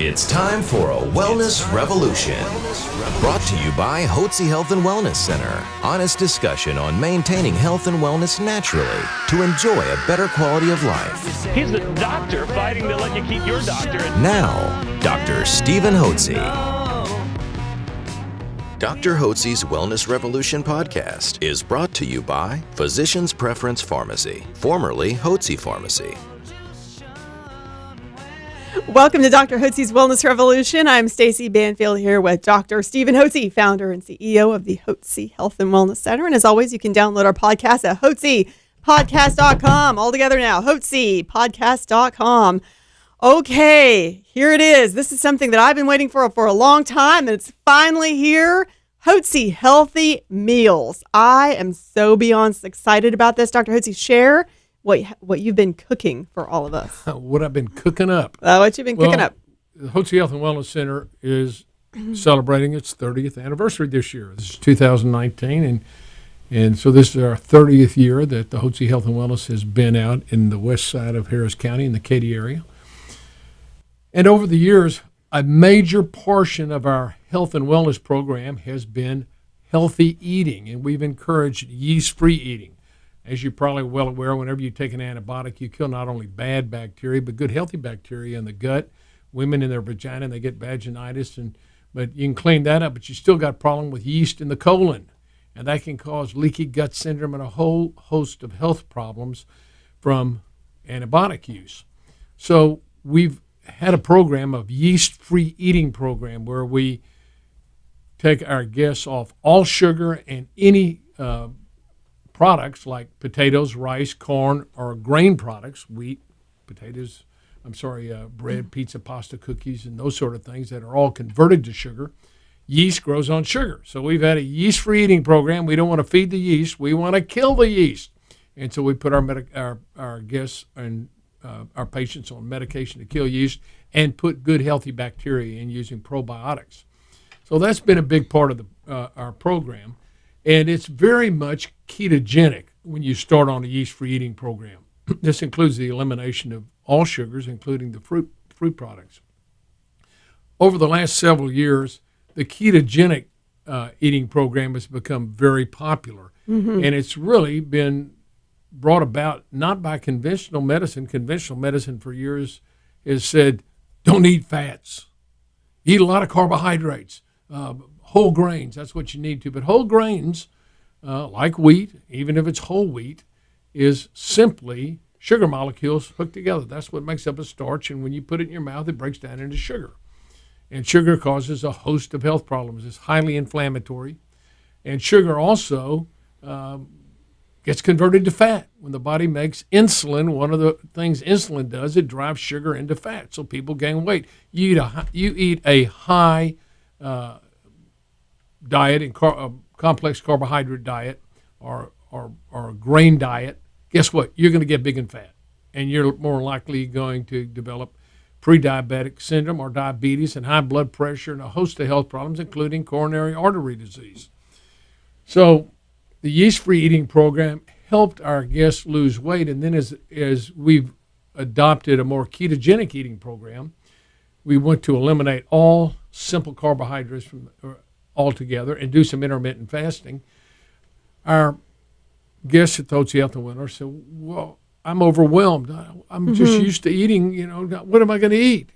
It's time for a wellness revolution. Brought to you by Hotze Health and Wellness Center. Honest discussion on maintaining health and wellness naturally to enjoy a better quality of life. He's the doctor fighting to let you keep your doctorate. Now, Dr. Stephen Hotze. Dr. Hotze's Wellness Revolution podcast is brought to you by Physicians Preference Pharmacy, formerly Hotze Pharmacy. Welcome to Dr. Hotze's Wellness Revolution. I'm Stacy Banfield here with Dr. Stephen Hotze, founder and CEO of the Hotze Health and Wellness Center. And as always, you can download our podcast at hotzepodcast.com. All together now, hotzepodcast.com. Okay, here it is. This is something that I've been waiting for a long time, and it's finally here. Hotze Healthy Meals. I am so beyond excited about this. Dr. Hotze, share what you've been cooking for all of us. What I've been cooking up. What you've been cooking up. The Hotze Health and Wellness Center is celebrating its 30th anniversary this year. This is 2019, and so this is our 30th year that the Hotze Health and Wellness has been out in the west side of Harris County in the Katy area. And over the years, a major portion of our health and wellness program has been healthy eating, and we've encouraged yeast-free eating. As you're probably well aware, whenever you take an antibiotic, you kill not only bad bacteria, but good healthy bacteria in the gut. Women in their vagina, they get vaginitis, but you can clean that up, but you still got a problem with yeast in the colon, and that can cause leaky gut syndrome and a whole host of health problems from antibiotic use. So we've had a program of yeast-free eating program where we take our guests off all sugar and any products like potatoes, rice, corn, or grain products, wheat, potatoes, bread, pizza, pasta, cookies, and those sort of things that are all converted to sugar. Yeast grows on sugar. So we've had a yeast-free eating program. We don't want to feed the yeast. We want to kill the yeast. And so we put our guests and our patients on medication to kill yeast and put good, healthy bacteria in using probiotics. So that's been a big part of our program. And it's very much ketogenic when you start on a yeast-free eating program. This includes the elimination of all sugars, including the fruit products. Over the last several years, the ketogenic eating program has become very popular. Mm-hmm. And it's really been brought about not by conventional medicine. Conventional medicine for years has said, don't eat fats. Eat a lot of carbohydrates. Whole grains, that's what you need to. But whole grains, like wheat, even if it's whole wheat, is simply sugar molecules hooked together. That's what makes up a starch, and when you put it in your mouth, it breaks down into sugar. And sugar causes a host of health problems. It's highly inflammatory. And sugar also gets converted to fat. When the body makes insulin, one of the things insulin does, it drives sugar into fat, so people gain weight. You eat a high diet and complex carbohydrate diet or a grain diet, guess what? You're going to get big and fat, and you're more likely going to develop pre-diabetic syndrome or diabetes and high blood pressure and a host of health problems, including coronary artery disease. So the yeast-free eating program helped our guests lose weight, and then as we've adopted a more ketogenic eating program, we want to eliminate all simple carbohydrates from altogether and do some intermittent fasting. Our guests at Hotze Health and Wellness said, well, I'm overwhelmed. I'm just used to eating, what am I going to eat?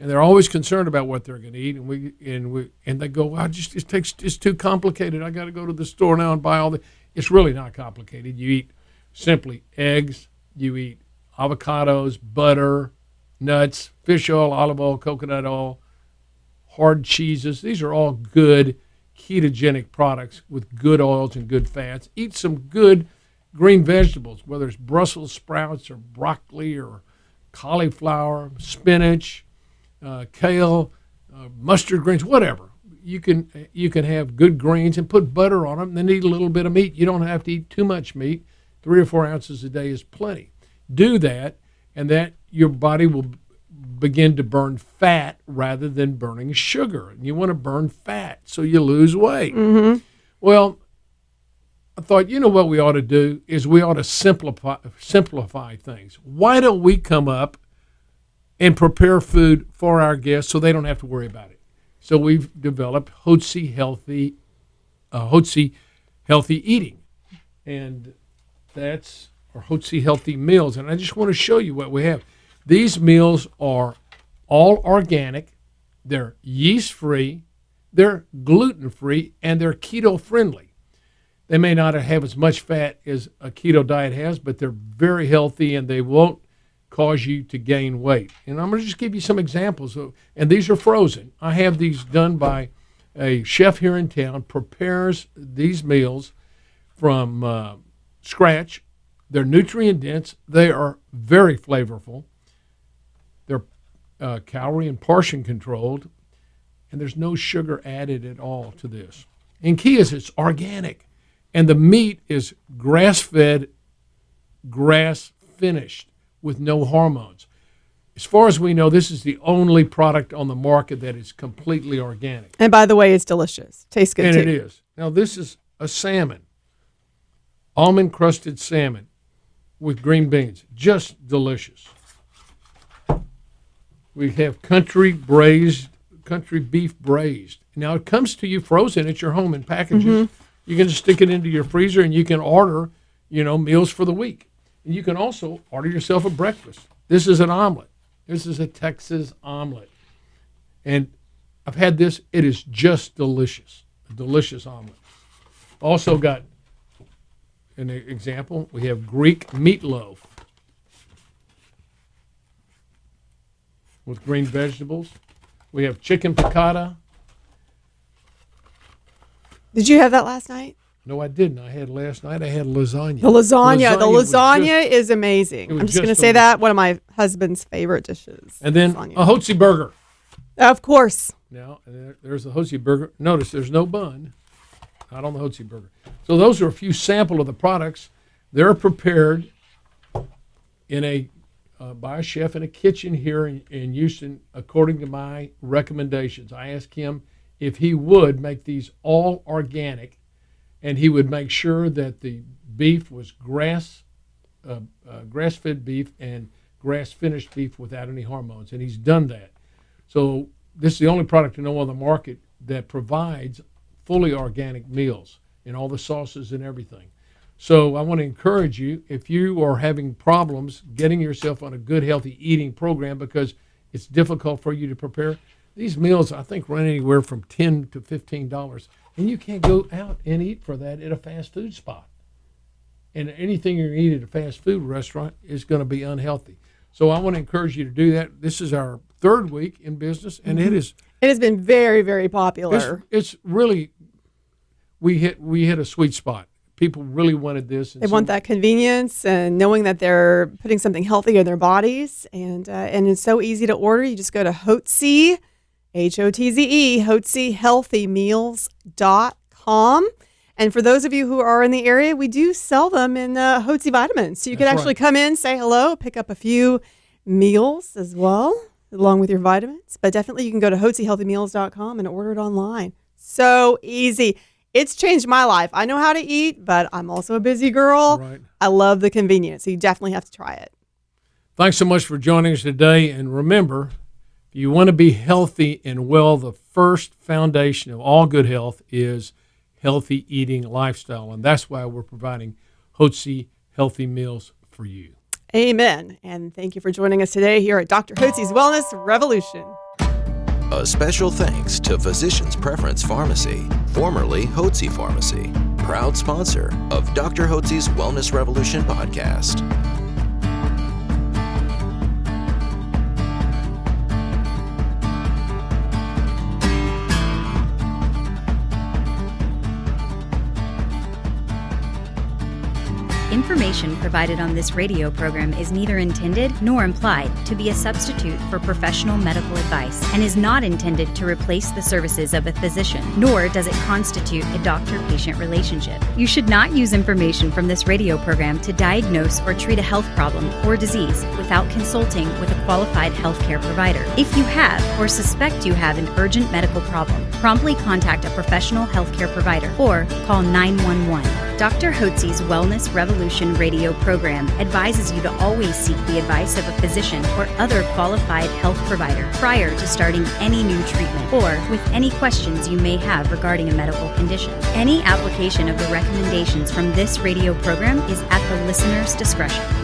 And they're always concerned about what they're going to eat. And they go, well, it's too complicated. I got to go to the store now and buy all the. It's really not complicated. You eat simply eggs. You eat avocados, butter, nuts, fish oil, olive oil, coconut oil, hard cheeses. These are all good ketogenic products with good oils and good fats. Eat some good green vegetables, whether it's Brussels sprouts or broccoli or cauliflower, spinach, kale, mustard greens, whatever. You can have good greens and put butter on them, and then eat a little bit of meat. You don't have to eat too much meat. 3 or 4 ounces a day is plenty. Do that, and that your body will begin to burn fat rather than burning sugar. And you want to burn fat so you lose weight. Mm-hmm. Well, I thought, what we ought to do is we ought to simplify things. Why don't we come up and prepare food for our guests so they don't have to worry about it. So we've developed Hotze Healthy Eating, and that's our Hotze Healthy Meals. And I just want to show you what we have. These meals are all organic. They're yeast-free, they're gluten-free, and they're keto-friendly. They may not have as much fat as a keto diet has, but they're very healthy, and they won't cause you to gain weight. And I'm going to just give you some examples. And these are frozen. I have these done by a chef here in town, prepares these meals from scratch. They're nutrient-dense. They are very flavorful. They're calorie and portion controlled, and there's no sugar added at all to this. And key is it's organic, and the meat is grass-fed, grass-finished with no hormones. As far as we know, this is the only product on the market that is completely organic. And by the way, it's delicious. Tastes good, and too. And it is. Now, this is a salmon, almond-crusted salmon with green beans. Just delicious. We have country beef braised. Now, it comes to you frozen at your home in packages. Mm-hmm. You can just stick it into your freezer, and you can order, meals for the week. And you can also order yourself a breakfast. This is an omelet. This is a Texas omelet. And I've had this. It is just delicious. A delicious omelet. Also got an example. We have Greek meatloaf with green vegetables. We have chicken piccata. Did you have that last night? No, I didn't. I had last night. I had lasagna. The lasagna is amazing. I'm just going to say that one of my husband's favorite dishes. And then lasagna. A Hotze burger. Of course. Now, there's the Hotze burger. Notice there's no bun. Not on the Hotze burger. So those are a few sample of the products. They're prepared in by a chef in a kitchen here in Houston, according to my recommendations. I asked him if he would make these all organic, and he would make sure that the beef was grass-fed beef and grass-finished beef without any hormones, and he's done that. So this is the only product I know on the market that provides fully organic meals in all the sauces and everything. So I want to encourage you, if you are having problems getting yourself on a good, healthy eating program because it's difficult for you to prepare, these meals, I think, run anywhere from $10 to $15. And you can't go out and eat for that at a fast food spot. And anything you eat at a fast food restaurant is going to be unhealthy. So I want to encourage you to do that. This is our third week in business, and it has been very, very popular. It's really, we hit a sweet spot. People really wanted this. They want that convenience and knowing that they're putting something healthy in their bodies. And it's so easy to order. You just go to Hotze, Hotze, HotzeHealthyMeals.com. And for those of you who are in the area, we do sell them in Hotze vitamins. So you can actually come in, say hello, pick up a few meals as well, along with your vitamins. But definitely you can go to HotzeHealthyMeals.com and order it online. So easy. It's changed my life. I know how to eat, but I'm also a busy girl. Right. I love the convenience, so you definitely have to try it. Thanks so much for joining us today. And remember, if you want to be healthy and well, the first foundation of all good health is healthy eating lifestyle. And that's why we're providing Hotze Healthy Meals for you. Amen. And thank you for joining us today here at Dr. Hotze's Wellness Revolution. A special thanks to Physicians Preference Pharmacy, formerly Hotze Pharmacy, proud sponsor of Dr. Hotze's Wellness Revolution podcast. Information provided on this radio program is neither intended nor implied to be a substitute for professional medical advice and is not intended to replace the services of a physician, nor does it constitute a doctor-patient relationship. You should not use information from this radio program to diagnose or treat a health problem or disease without consulting with a qualified healthcare provider. If you have or suspect you have an urgent medical problem, promptly contact a professional healthcare provider or call 911. Dr. Hotze's Wellness Revolution radio program advises you to always seek the advice of a physician or other qualified health provider prior to starting any new treatment or with any questions you may have regarding a medical condition. Any application of the recommendations from this radio program is at the listener's discretion.